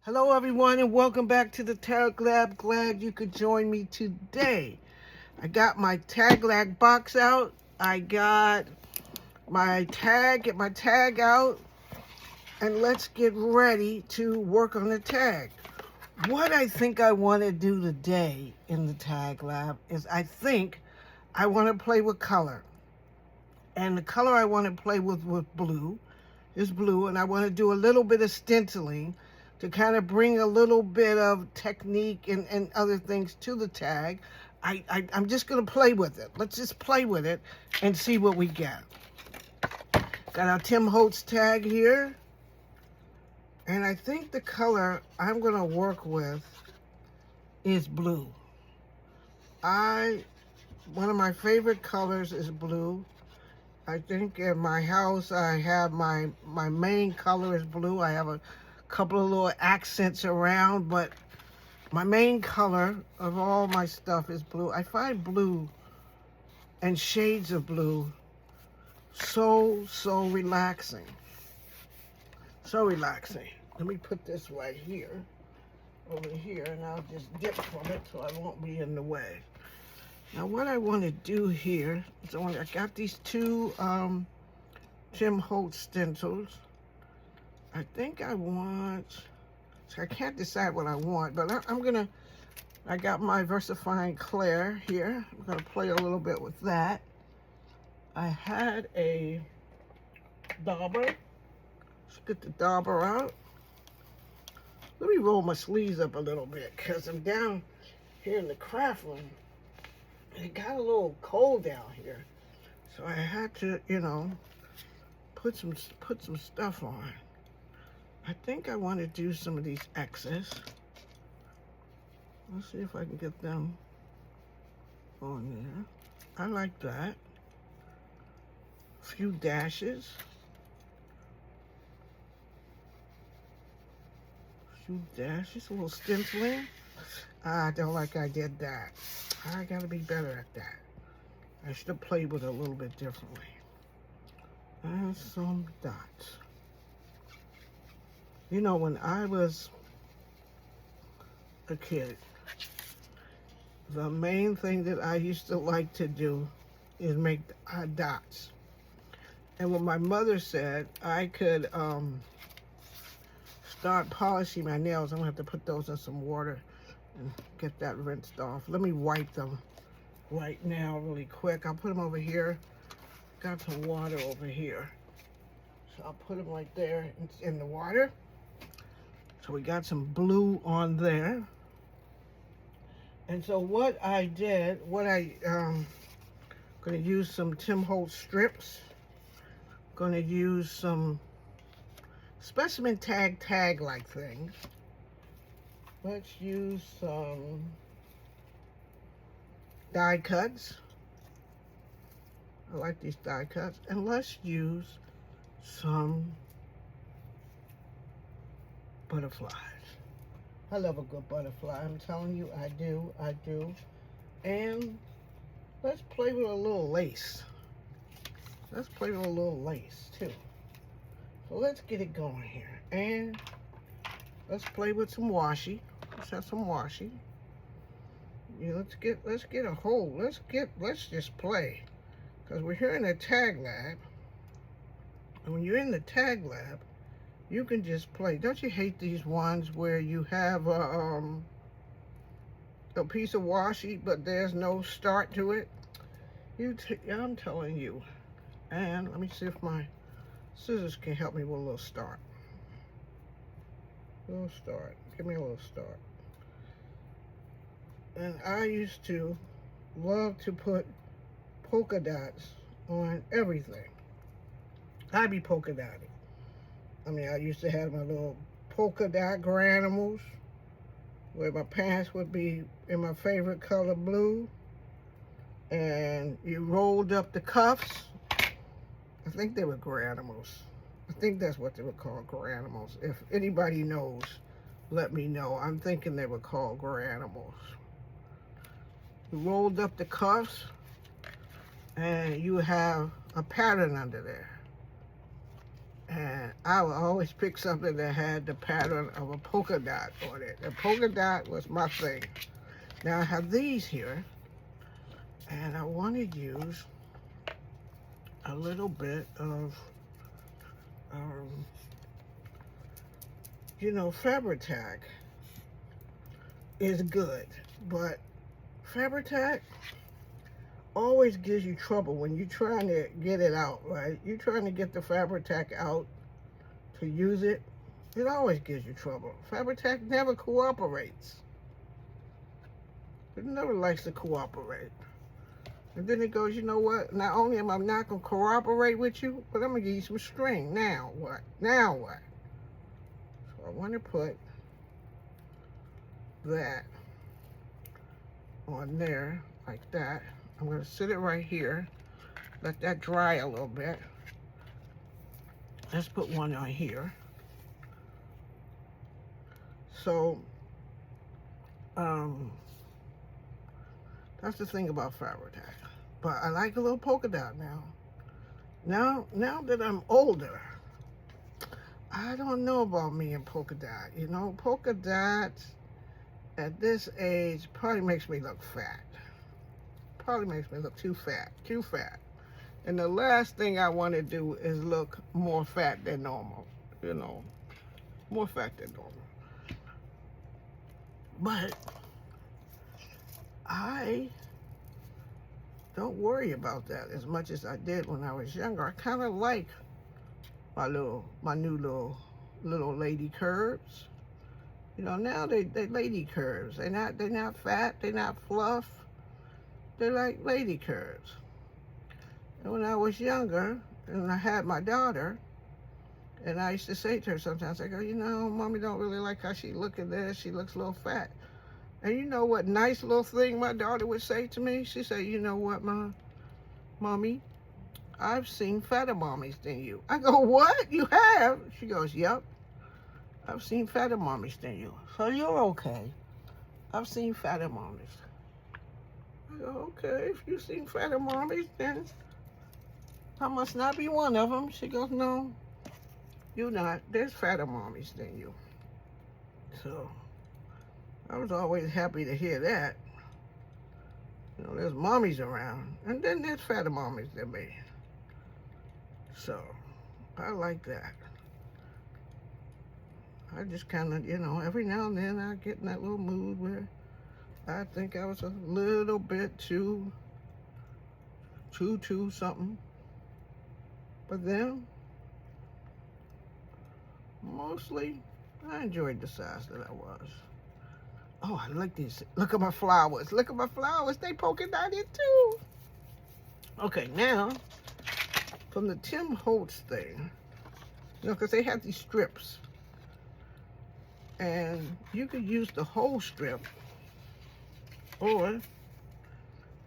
Hello everyone and welcome back to the Tag Lab. Glad you could join me today. I got my Tag Lab box out. I got get my tag out, and let's get ready to work on the tag. What I think I want to do today in the Tag Lab is I think I want to play with color. And the color I want to play with blue, and I want to do a little bit of stenciling to kind of bring a little bit of technique and other things to the tag. I'm just going to play with it. Let's just play with it and see what we get. Got our Tim Holtz tag here. And I think the color I'm going to work with is blue. One of my favorite colors is blue. I think in my house I have my main color is blue. I have a couple of little accents around, but my main color of all my stuff is blue. I find blue and shades of blue so relaxing. So relaxing. Let me put this right here, over here, and I'll just dip from it so I won't be in the way. Now what I want to do here is I got these two Tim Holtz stencils. I think I want, so I can't decide what I want, but I got my VersaFine Clair here. I'm going to play a little bit with that. I had a dauber. Let's get the dauber out. Let me roll my sleeves up a little bit because I'm down here in the craft room. And it got a little cold down here. So I had to, put some stuff on. I think I want to do some of these X's. Let's see if I can get them on there. I like that. A few dashes. A little stenciling. I don't like I did that. I gotta be better at that. I should have played with it a little bit differently. And some dots. You know, when I was a kid, the main thing that I used to like to do is make dots. And when my mother said I could start polishing my nails, I'm gonna have to put those in some water and get that rinsed off. Let me wipe them right now really quick. I'll put them over here. Got some water over here. So I'll put them right there in the water. So we got some blue on there. And so what I did, gonna use some Tim Holtz strips. Gonna use some specimen tag-like things. Let's use some die cuts. I like these die cuts. And let's use some butterflies. I love a good butterfly. I'm telling you, I do. And let's play with a little lace. Let's play with a little lace too. So let's get it going here. And let's play with some washi. Let's have some washi. Yeah, let's get a hold. Let's just play. Because we're here in the Tag Lab. And when you're in the Tag Lab, you can just play. Don't you hate these ones where you have a piece of washi, but there's no start to it? I'm telling you. And let me see if my scissors can help me with a little start. Little start. Give me a little start. And I used to love to put polka dots on everything. I'd be polka dotted. I mean, I used to have my little polka dot granimals where my pants would be in my favorite color, blue. And you rolled up the cuffs. I think they were granimals. I think that's what they were called, granimals. If anybody knows, let me know. I'm thinking they were called granimals. You rolled up the cuffs, and you have a pattern under there. And I would always pick something that had the pattern of a polka dot on it. The polka dot was my thing. Now I have these here, and I want to use a little bit of, you know, Fabri-Tac is good, but Fabri-Tac always gives you trouble when you're trying to get it out, right? You're trying to get the Fabri-Tac out to use it. It always gives you trouble. Fabri-Tac never cooperates. It never likes to cooperate. And then it goes, you know what? Not only am I not going to cooperate with you, but I'm going to give you some string. Now what? Now what? So I want to put that on there like that. I'm going to sit it right here. Let that dry a little bit. Let's put one on here. So, that's the thing about Fabri-Tac. But I like a little polka dot now. Now that I'm older, I don't know about me and polka dot. You know, polka dots at this age probably makes me look fat. Probably makes me look too fat. And the last thing I want to do is look more fat than normal. You know, more fat than normal. But I don't worry about that as much as I did when I was younger. I kind of like my new little lady curves. You know, now they lady curves. They're not fat. They're not fluff. They're like lady curves. And when I was younger, and I had my daughter, and I used to say to her sometimes, I go, you know, Mommy don't really like how she look at this. She looks a little fat. And you know what nice little thing my daughter would say to me? She said, you know what, Mommy, I've seen fatter mommies than you. I go, what? You have? She goes, yep. I've seen fatter mommies than you. So you're okay. I've seen fatter mommies. I go, okay, if you've seen fatter mommies, then I must not be one of them. She goes, no, you're not. There's fatter mommies than you. So I was always happy to hear that. You know, there's mommies around, and then there's fatter mommies than me. So I like that. I just kind of, you know, every now and then I get in that little mood where I think I was a little bit too something. But then, mostly, I enjoyed the size that I was. Oh, I like these. Look at my flowers. Look at my flowers. They polka dotted too. Okay, now, from the Tim Holtz thing, you know, because they have these strips. And you could use the whole strip, or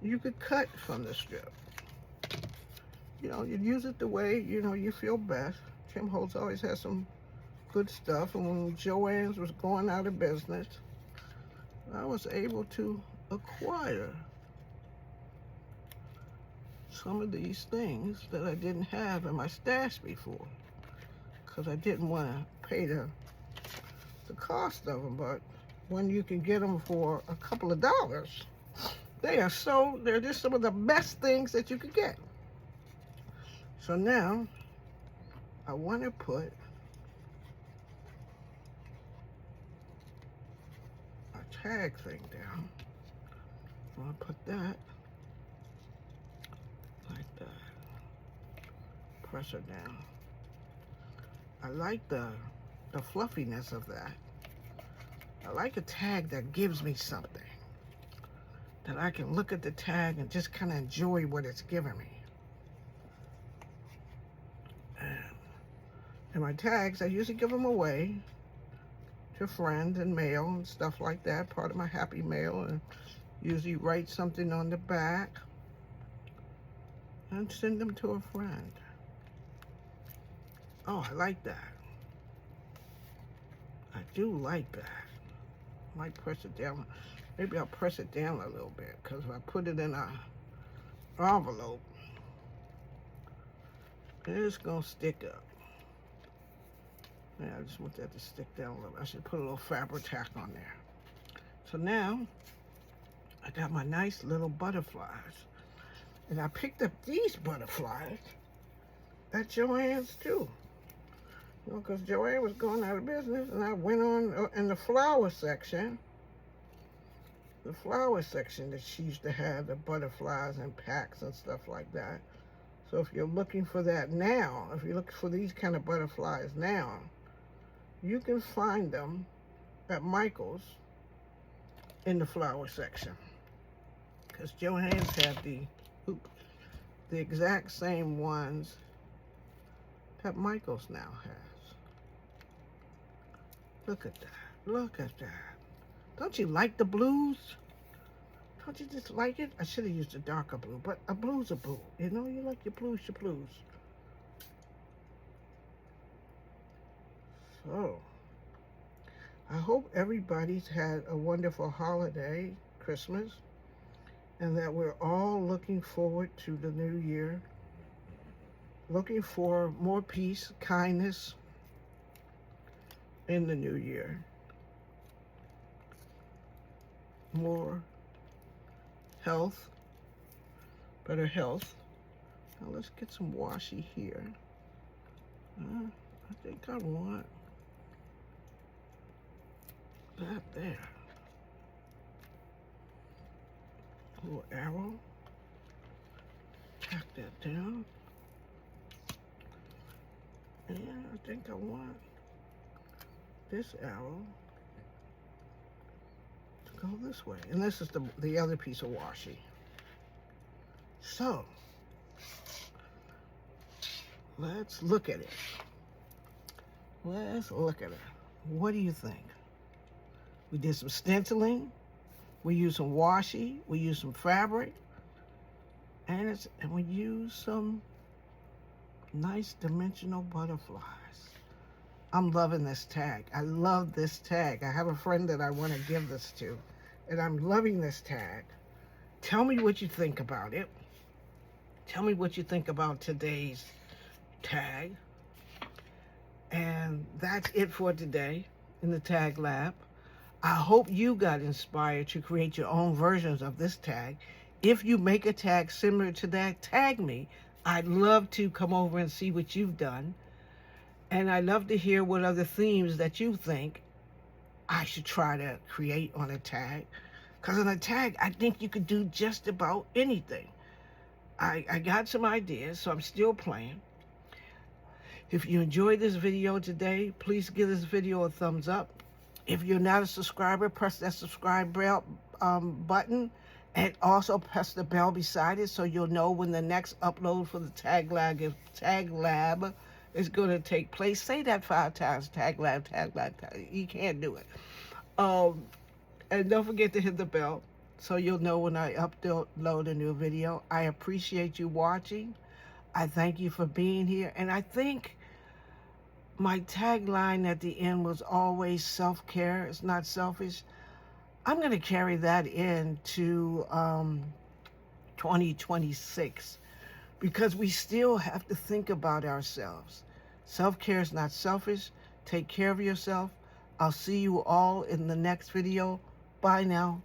you could cut from the strip. You know, you use it the way, you know, you feel best. Tim Holtz always has some good stuff. And when Joann's was going out of business, I was able to acquire some of these things that I didn't have in my stash before, because I didn't want to pay the cost of them. But when you can get them for a couple of dollars, they're just some of the best things that you could get. So now I want to put a tag thing down. I want to put that like that. Press her down. I like the fluffiness of that. I like a tag that gives me something. That I can look at the tag and just kind of enjoy what it's giving me. And my tags, I usually give them away to friends and mail and stuff like that. Part of my happy mail. And usually write something on the back and send them to a friend. Oh, I like that. I do like that. I might press it down. Maybe I'll press it down a little bit, because if I put it in an envelope, it's going to stick up. Yeah, I just want that to stick down a little. I should put a little fabric tack on there. So now I got my nice little butterflies. And I picked up these butterflies at Joann's too. You know, because Joann was going out of business, and I went on in the flower section. The flower section that she used to have the butterflies and packs and stuff like that. So if you're looking for that now, if you're looking for these kind of butterflies now, you can find them at Michael's in the flower section. Because Joann's had the exact same ones that Michael's now has. Look at that. Look at that. Don't you like the blues? Don't you just like it? I should have used a darker blue, but a blue's a blue. You know, you like your blues, your blues. So, I hope everybody's had a wonderful holiday, Christmas, and that we're all looking forward to the new year, looking for more peace, kindness in the new year, more health, better health. Now let's get some washi here. I think I want that there. A little arrow. Tack that down. And I think I want this arrow to go this way. And this is the other piece of washi. So, let's look at it. Let's look at it. What do you think? We did some stenciling. We used some washi. We used some fabric. And we used some nice dimensional butterflies. I'm loving this tag. I love this tag. I have a friend that I want to give this to, and I'm loving this tag. Tell me what you think about it. Tell me what you think about today's tag. And that's it for today in the Tag Lab. I hope you got inspired to create your own versions of this tag. If you make a tag similar to that, tag me. I'd love to come over and see what you've done. And I'd love to hear what other themes that you think I should try to create on a tag. Because on a tag, I think you could do just about anything. I got some ideas, so I'm still playing. If you enjoyed this video today, please give this video a thumbs up. If you're not a subscriber, press that subscribe bell button, and also press the bell beside it so you'll know when the next upload for the Tag Lab is going to take place. Say that 5 times, Tag Lab, Tag Lab. You can't do it. And don't forget to hit the bell so you'll know when I upload a new video. I appreciate you watching. I thank you for being here. And I think my tagline at the end was always self-care. It's not selfish. I'm going to carry that into 2026 because we still have to think about ourselves. Self-care is not selfish. Take care of yourself. I'll see you all in the next video. Bye now.